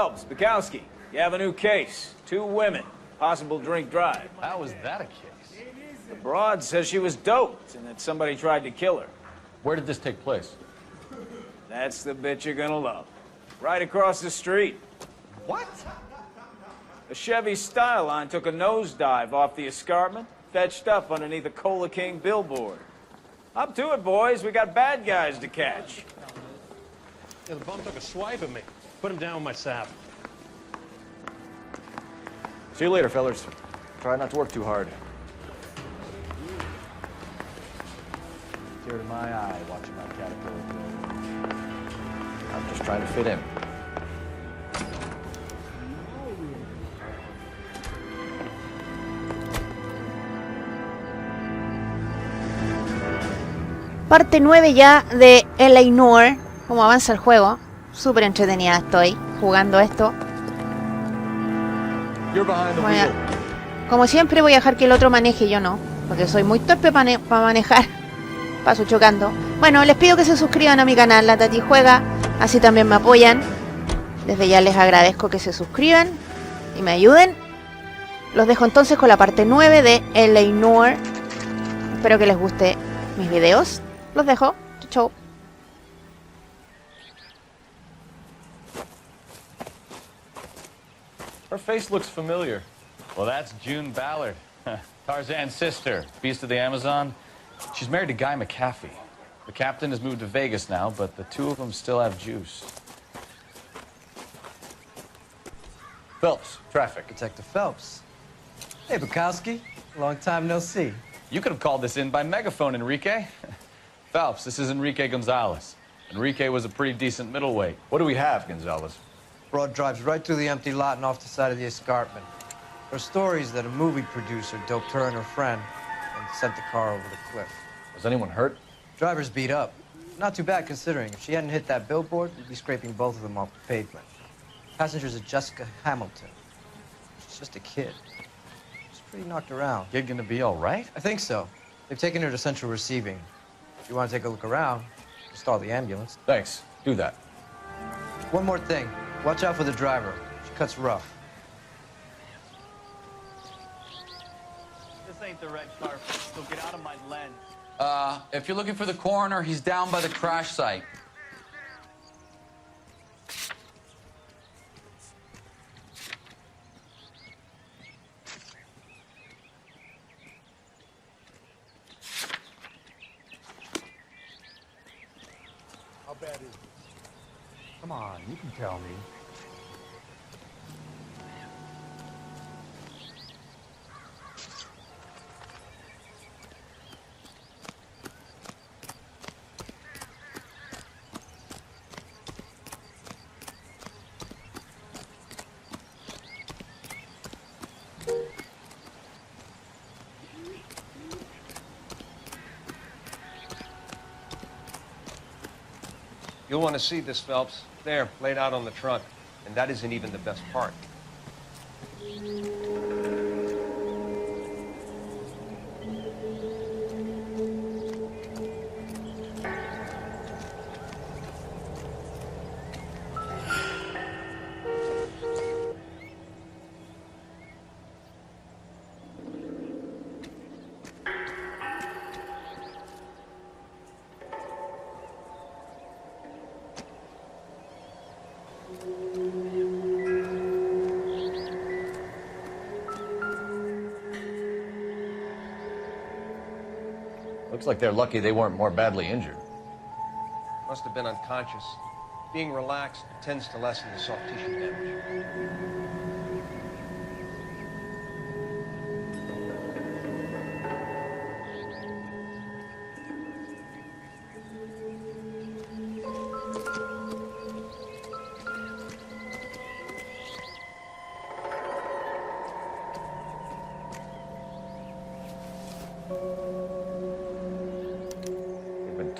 Phelps, Bukowski, you have a new case. 2 women, possible drink drive. How was that a case? The broad says she was doped and that somebody tried to kill her. Where did this take place? That's the bit you're gonna love. Right across the street. What? A Chevy Styline took a nosedive off the escarpment, fetched up underneath a Cola King billboard. Up to it, boys. We got bad guys to catch. Yeah, the bum took a swipe at me. Put him down with my sap. See you later, fellers. Try not to work too hard. Tear to my eye watching my caterpillar grow. I'm just trying to fit in. Parte 9 ya de Noire. Cómo avanza el juego. Súper entretenida estoy jugando esto. Como siempre voy a dejar que el otro maneje, yo no. Porque soy muy torpe para manejar. Paso chocando. Bueno, les pido que se suscriban a mi canal, La Tati Juega. Así también me apoyan. Desde ya les agradezco que se suscriban y me ayuden. Los dejo entonces con la parte 9 de Noire. Espero que les guste mis videos. Los dejo. Chau. Her face looks familiar. Well, that's June Ballard, Tarzan's sister, beast of the Amazon. She's married to Guy McAfee. The captain has moved to Vegas now, but the 2 of them still have juice. Phelps, traffic. Detective Phelps. Hey, Bukowski. Long time no see. You could have called this in by megaphone, Enrique. Phelps, this is Enrique Gonzalez. Enrique was a pretty decent middleweight. What do we have, Gonzalez? Broad drives right through the empty lot and off the side of the escarpment. There are stories that a movie producer doped her and her friend and sent the car over the cliff. Was anyone hurt? Driver's beat up. Not too bad considering. If she hadn't hit that billboard, we'd be scraping both of them off the pavement. Passengers are Jessica Hamilton. She's just a kid. She's pretty knocked around. Kid gonna be all right? I think so. They've taken her to central receiving. If you want to take a look around, stall the ambulance. Thanks. Do that. One more thing. Watch out for the driver. She cuts rough. This ain't the red car, so get out of my lens. If you're looking for the coroner, he's down by the crash site. How bad is it? Come on, you can tell me. You'll want to see this, Phelps. There, laid out on the trunk. And that isn't even the best part. Looks like they're lucky they weren't more badly injured. Must have been unconscious. Being relaxed tends to lessen the soft tissue damage.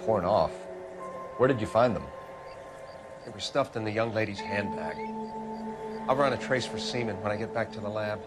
Torn off. Where did you find them? They were stuffed in the young lady's handbag. I'll run a trace for semen when I get back to the lab.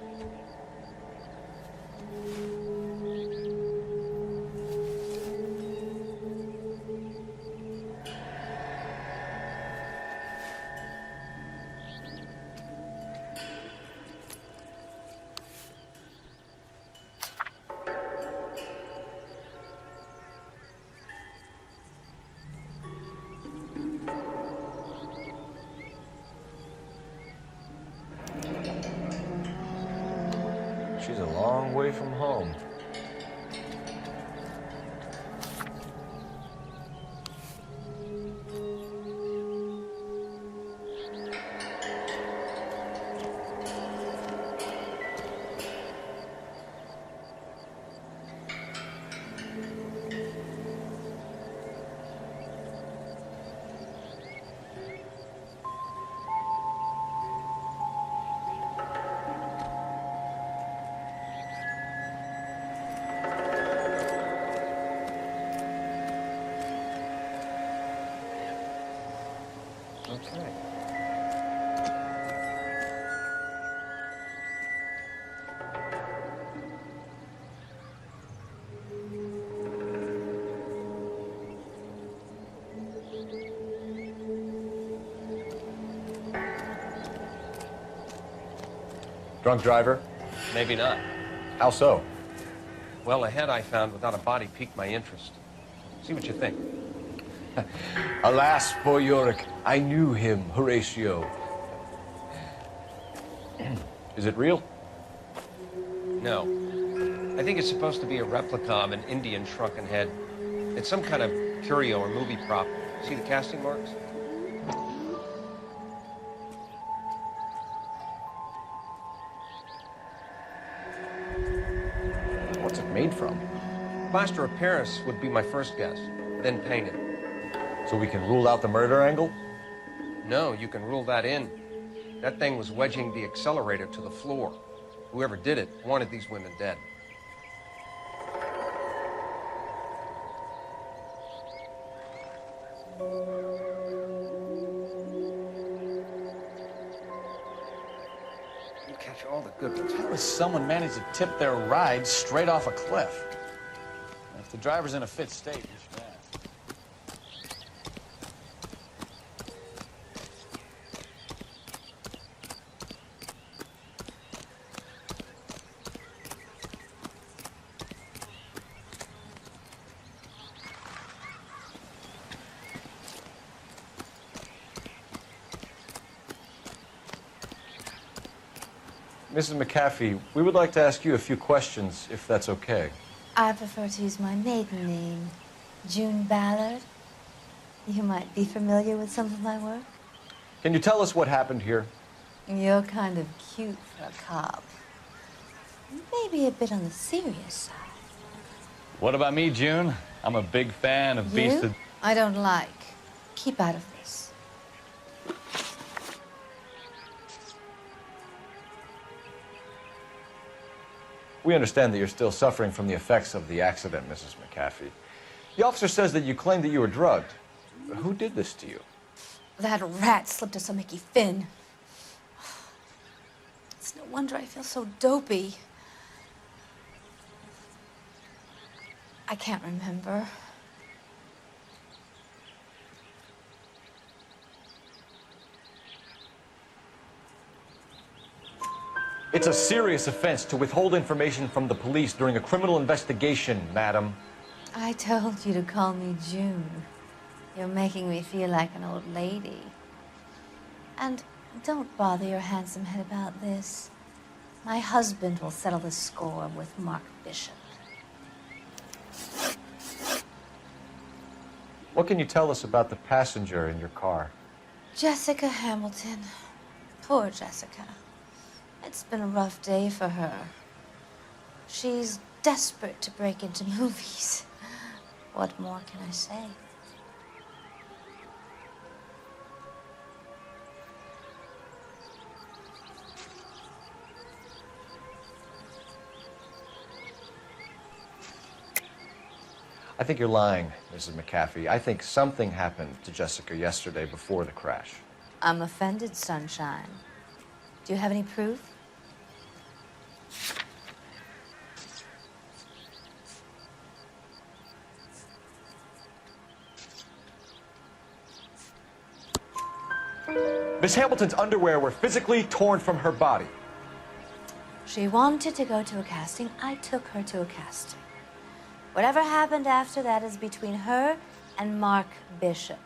long way from home. Okay. Drunk driver? Maybe not. How so? Well, a head I found without a body piqued my interest. See what you think. Alas, poor Yorick. I knew him, Horatio. Is it real? No. I think it's supposed to be a replica of an Indian shrunken head. It's some kind of curio or movie prop. See the casting marks? What's it made from? Plaster of Paris would be my first guess, then painted. So we can rule out the murder angle? No, you can rule that in. That thing was wedging the accelerator to the floor. Whoever did it wanted these women dead. You catch all the good ones. How does someone manage to tip their ride straight off a cliff? If the driver's in a fit state, you should ask. Mrs. McAfee, we would like to ask you a few questions, if that's okay. I prefer to use my maiden name, June Ballard. You might be familiar with some of my work. Can you tell us what happened here? You're kind of cute for a cop. Maybe a bit on the serious side. What about me, June? I'm a big fan of Beast of... I don't like. Keep out of this. We understand that you're still suffering from the effects of the accident, Mrs. McAfee. The officer says that you claimed that you were drugged. Who did this to you? That rat slipped us a Mickey Finn. It's no wonder I feel so dopey. I can't remember. It's a serious offense to withhold information from the police during a criminal investigation, madam. I told you to call me June. You're making me feel like an old lady. And don't bother your handsome head about this. My husband will settle the score with Mark Bishop. What can you tell us about the passenger in your car? Jessica Hamilton. Poor Jessica. It's been a rough day for her. She's desperate to break into movies. What more can I say? I think you're lying, Mrs. McAfee. I think something happened to Jessica yesterday before the crash. I'm offended, Sunshine. Do you have any proof? Miss Hamilton's underwear were physically torn from her body. She wanted to go to a casting. I took her to a casting. Whatever happened after that is between her and Mark Bishop.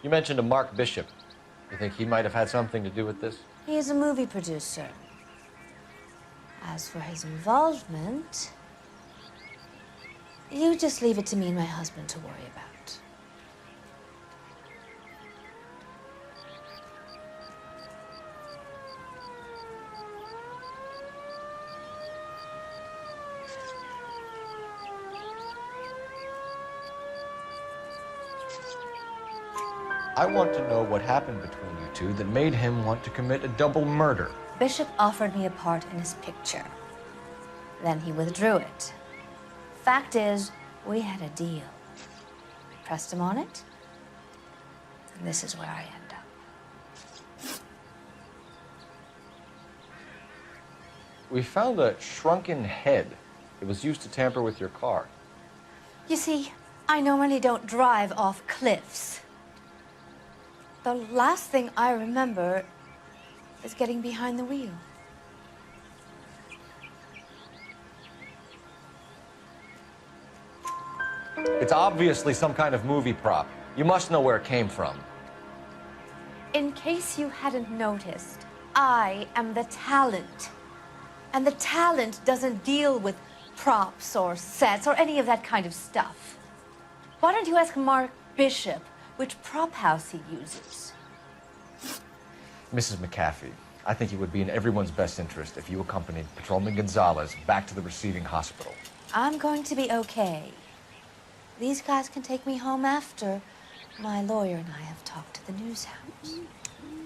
You mentioned a Mark Bishop. You think he might have had something to do with this? He is a movie producer. As for his involvement, you just leave it to me and my husband to worry about. I want to know what happened between you two that made him want to commit a double murder. Bishop offered me a part in his picture. Then he withdrew it. Fact is, we had a deal. I pressed him on it, and this is where I end up. We found a shrunken head. It was used to tamper with your car. You see, I normally don't drive off cliffs. The last thing I remember is getting behind the wheel. It's obviously some kind of movie prop. You must know where it came from. In case you hadn't noticed, I am the talent. And the talent doesn't deal with props or sets or any of that kind of stuff. Why don't you ask Mark Bishop which prop house he uses? Mrs. McAfee, I think it would be in everyone's best interest if you accompanied Patrolman Gonzalez back to the receiving hospital. I'm going to be okay. These guys can take me home after my lawyer and I have talked to the news hounds.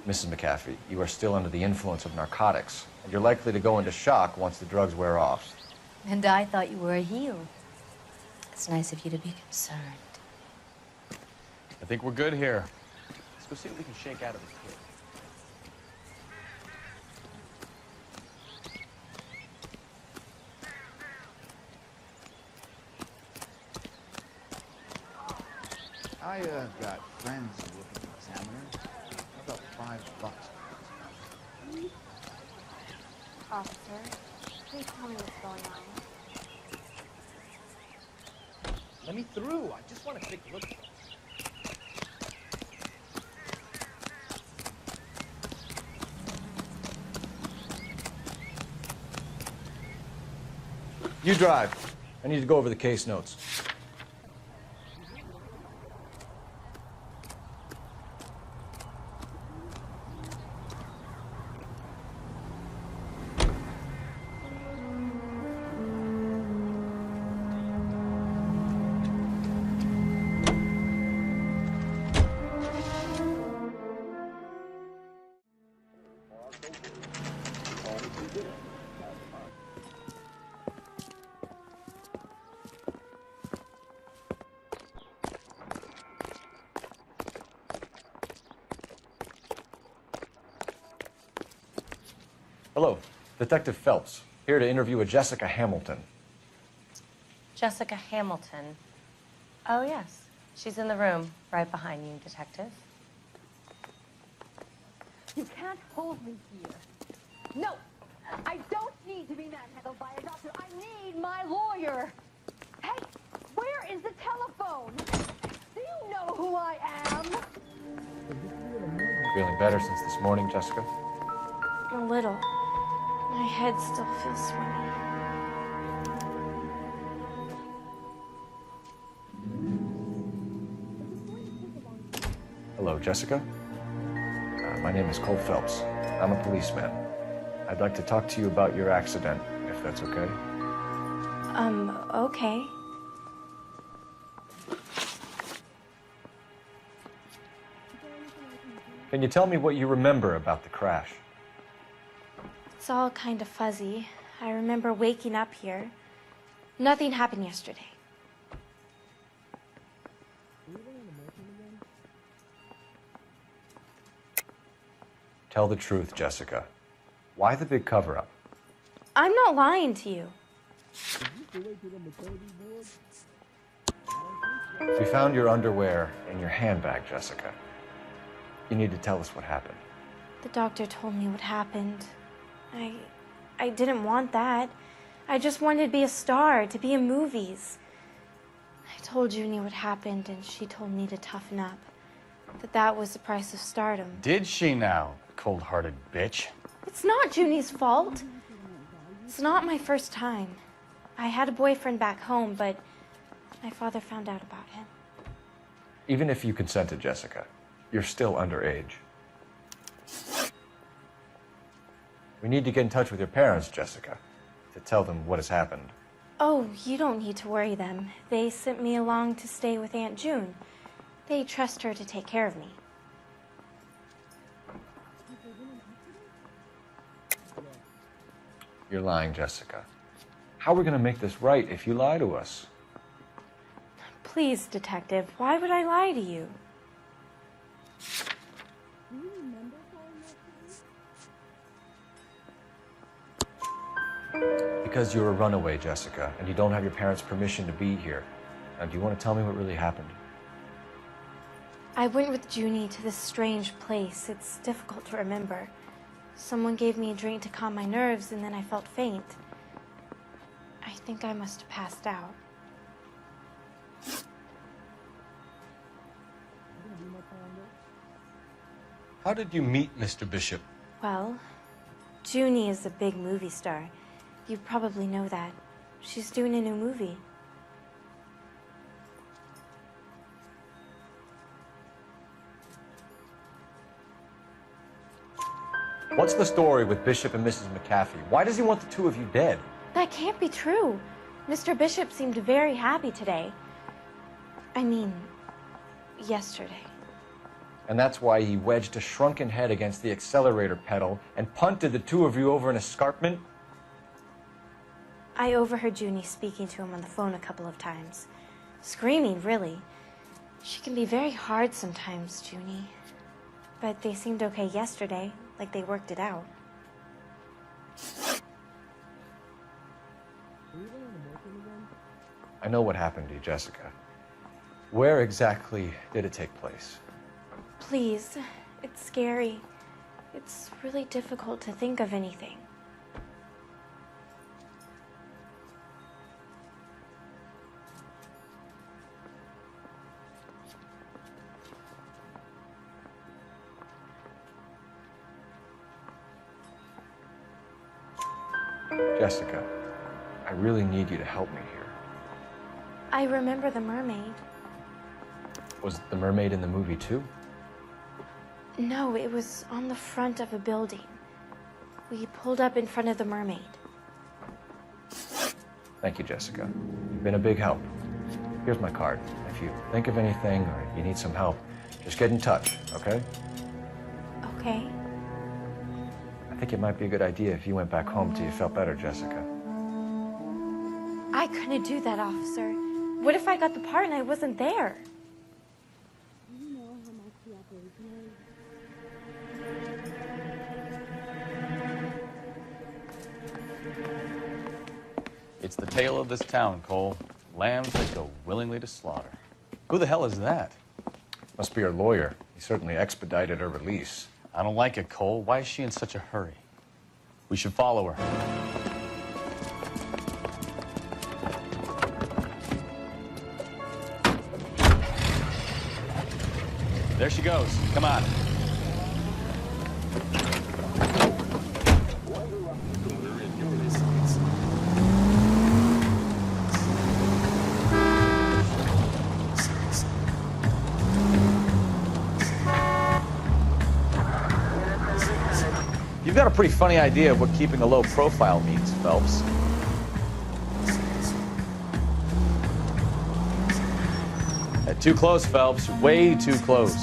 Mrs. McAfee, you are still under the influence of narcotics, and you're likely to go into shock once the drugs wear off. And I thought you were a heel. It's nice of you to be concerned. I think we're good here. Let's go see what we can shake out of this kid. I got friends who look at the examiner. How about $5? Officer, please tell me what's going on. Let me through. I just want to take a look. You drive. I need to go over the case notes. Hello, Detective Phelps, here to interview a Jessica Hamilton. Jessica Hamilton. Oh, yes. She's in the room, right behind you, Detective. You can't hold me here. No, I don't need to be manhandled by a doctor. I need my lawyer. Hey, where is the telephone? Do you know who I am? Feeling better since this morning, Jessica? A little. My head still feels swimming. Hello, Jessica. My name is Cole Phelps. I'm a policeman. I'd like to talk to you about your accident, if that's okay. Okay. Can you tell me what you remember about the crash? It's all kind of fuzzy. I remember waking up here. Nothing happened yesterday. Tell the truth, Jessica. Why the big cover-up? I'm not lying to you. We found your underwear in your handbag, Jessica. You need to tell us what happened. The doctor told me what happened. I didn't want that. I just wanted to be a star, to be in movies. I told Junie what happened, and she told me to toughen up. that was the price of stardom. Did she now, cold-hearted bitch? It's not Junie's fault. It's not my first time. I had a boyfriend back home, but my father found out about him. Even if you consented, Jessica, you're still underage. We need to get in touch with your parents, Jessica, to tell them what has happened. Oh, you don't need to worry them. They sent me along to stay with Aunt June. They trust her to take care of me. You're lying, Jessica. How are we going to make this right if you lie to us? Please, Detective, why would I lie to you? Because you're a runaway, Jessica, and you don't have your parents' permission to be here. Now, do you want to tell me what really happened? I went with Junie to this strange place. It's difficult to remember. Someone gave me a drink to calm my nerves, and then I felt faint. I think I must have passed out. How did you meet Mr. Bishop? Well, Junie is a big movie star. You probably know that. She's doing a new movie. What's the story with Bishop and Mrs. McAfee? Why does he want the two of you dead? That can't be true. Mr. Bishop seemed very happy today. I mean, yesterday. And that's why he wedged a shrunken head against the accelerator pedal and punted the two of you over an escarpment? I overheard Junie speaking to him on the phone a couple of times. Screaming, really. She can be very hard sometimes, Junie. But they seemed okay yesterday, like they worked it out. I know what happened to you, Jessica. Where exactly did it take place? Please, it's scary. It's really difficult to think of anything. Jessica, I really need you to help me here. I remember the mermaid. Was the mermaid in the movie too? No, it was on the front of a building. We pulled up in front of the mermaid. Thank you, Jessica. You've been a big help. Here's my card. If you think of anything or you need some help, just get in touch, okay? Okay. I think it might be a good idea if you went back home till you felt better, Jessica. I couldn't do that, officer. What if I got the part and I wasn't there? It's the tale of this town, Cole. Lambs that go willingly to slaughter. Who the hell is that? Must be her lawyer. He certainly expedited her release. I don't like it, Cole. Why is she in such a hurry? We should follow her. There she goes. Come on. You've got a pretty funny idea of what keeping a low profile means, Phelps. Too close, Phelps. Way too close.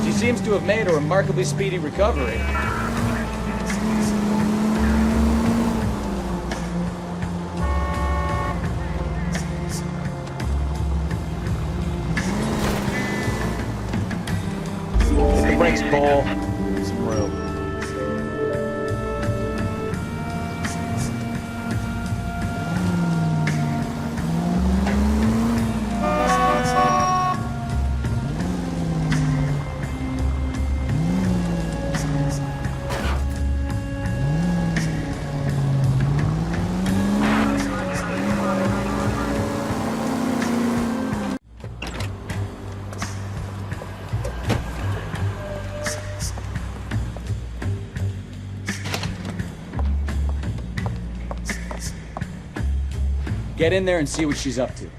She seems to have made a remarkably speedy recovery. Brakes, Cole. Some room. Get in there and see what she's up to.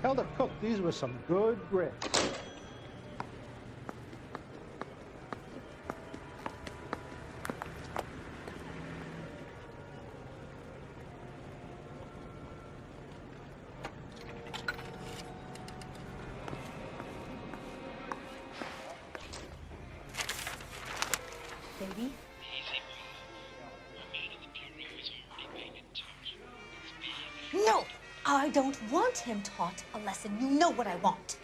Tell the cook these were some good grits. Baby? No! I don't want him taught a lesson. You know what I want.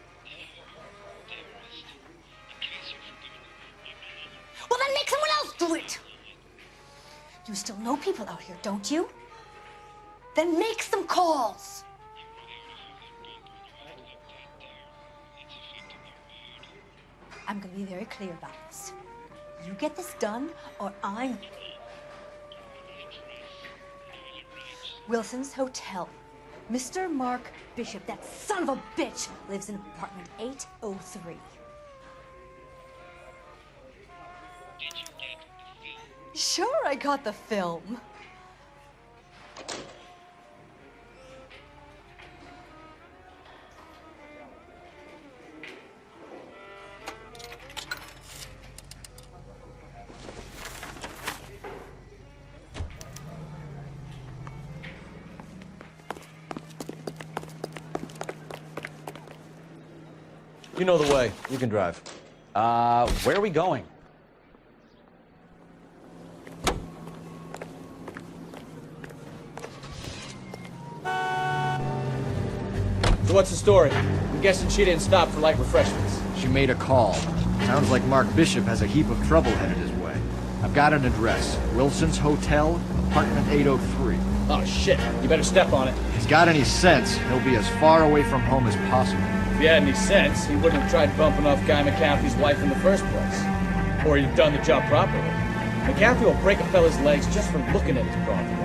Well, then make someone else do it! You still know people out here, don't you? Then make some calls! I'm gonna be very clear about this. You get this done, or I'm... Wilson's Hotel. Mr. Mark Bishop, that son of a bitch, lives in apartment 803. Sure, I got the film. You know the way. You can drive. Where are we going? So what's the story? I'm guessing she didn't stop for light refreshments. She made a call. Sounds like Mark Bishop has a heap of trouble headed his way. I've got an address. Wilson's Hotel, apartment 803. Oh, shit. You better step on it. If he's got any sense, he'll be as far away from home as possible. If he had any sense, he wouldn't have tried bumping off Guy McCaffrey's wife in the first place. Or he'd have done the job properly. McCaffrey will break a fella's legs just for looking at his property.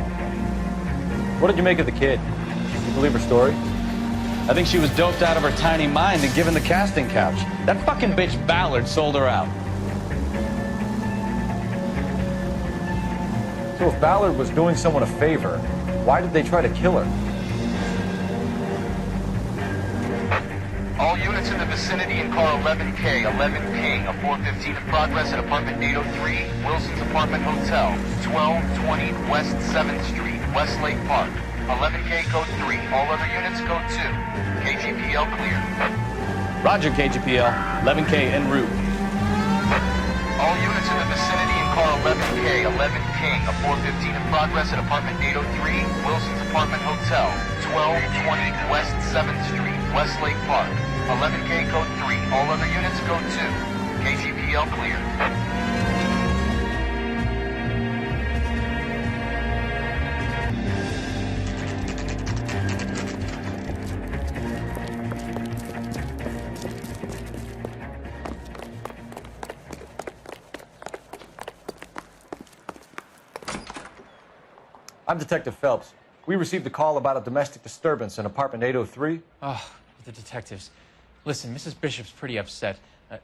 What did you make of the kid? You believe her story? I think she was doped out of her tiny mind and given the casting couch. That fucking bitch Ballard sold her out. So if Ballard was doing someone a favor, why did they try to kill her? All units in the vicinity in car 11K, 11 ping, a 415 in progress at apartment 803, Wilson's Apartment Hotel, 1220 West 7th Street, Westlake Park. 11K code 3, all other units code 2. KGPL clear. Roger, KGPL. 11K en route. All units in the vicinity in car 11K, 11 ping, a 415 in progress at apartment 803, Wilson's Apartment Hotel, 1220 West 7th Street, Westlake Park. 11K code 3, all other units code 2. KGPL clear. I'm Detective Phelps. We received a call about a domestic disturbance in apartment 803. Oh, the detectives. Listen, Mrs. Bishop's pretty upset.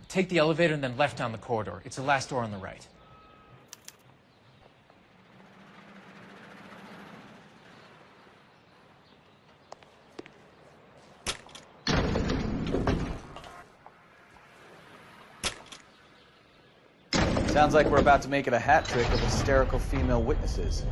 Take the elevator and then left down the corridor. It's the last door on the right. Sounds like we're about to make it a hat trick of hysterical female witnesses.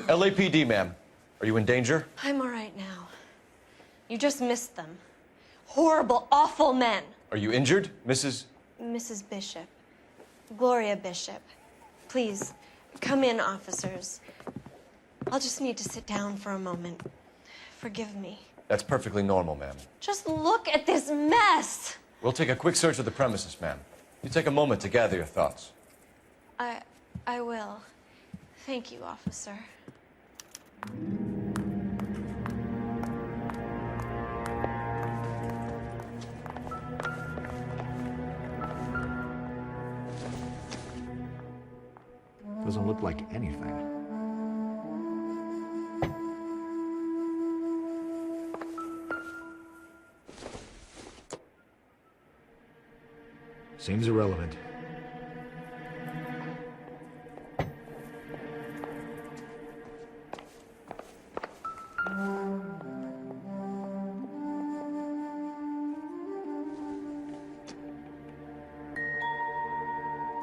LAPD, ma'am. Are you in danger? I'm all right now. You just missed them. Horrible, awful men. Are you injured, Mrs.? Mrs. Bishop. Gloria Bishop. Please, come in, officers. I'll just need to sit down for a moment. Forgive me. That's perfectly normal, ma'am. Just look at this mess! We'll take a quick search of the premises, ma'am. You take a moment to gather your thoughts. I will. Thank you, officer. Doesn't look like anything. Seems irrelevant.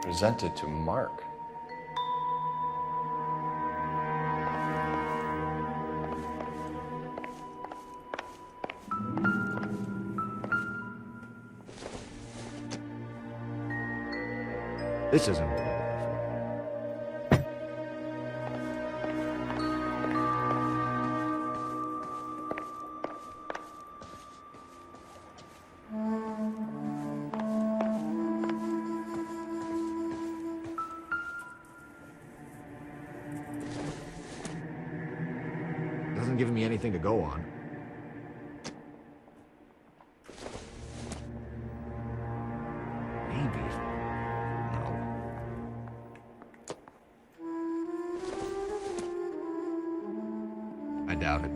Presented to Mark. This isn't. Doesn't give me anything to go on. Maybe. No. I doubt it.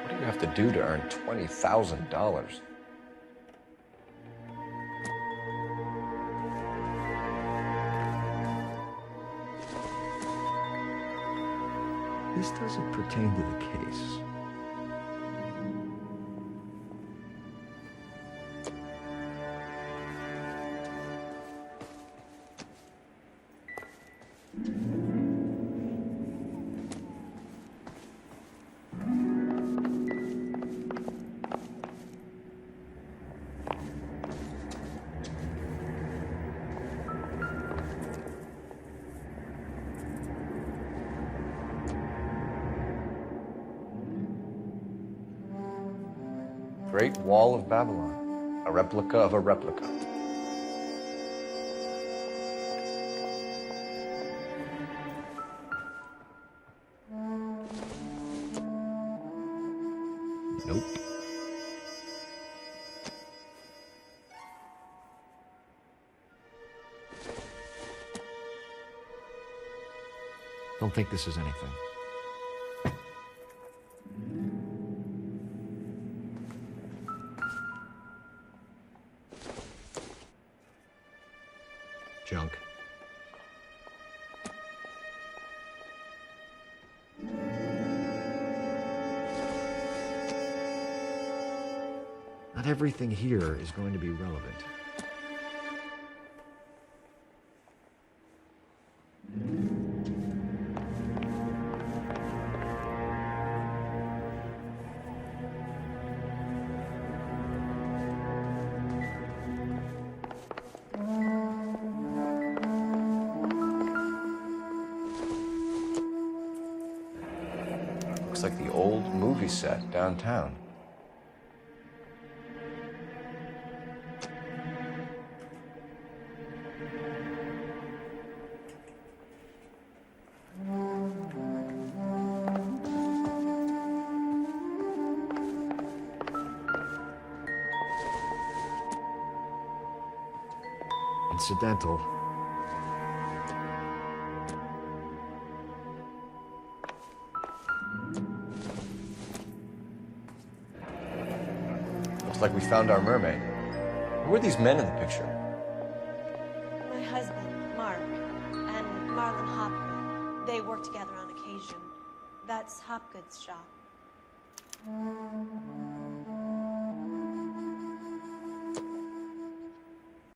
What do you have to do to earn $20,000? This doesn't pertain to the case. Great Wall of Babylon, a replica of a replica. Nope. Don't think this is anything. Junk. Not everything here is going to be relevant. Looks like the old movie set downtown. Incidental. Looks like we found our mermaid. Who are these men in the picture? My husband, Mark, and Marlon Hopgood. They work together on occasion. That's Hopgood's shop.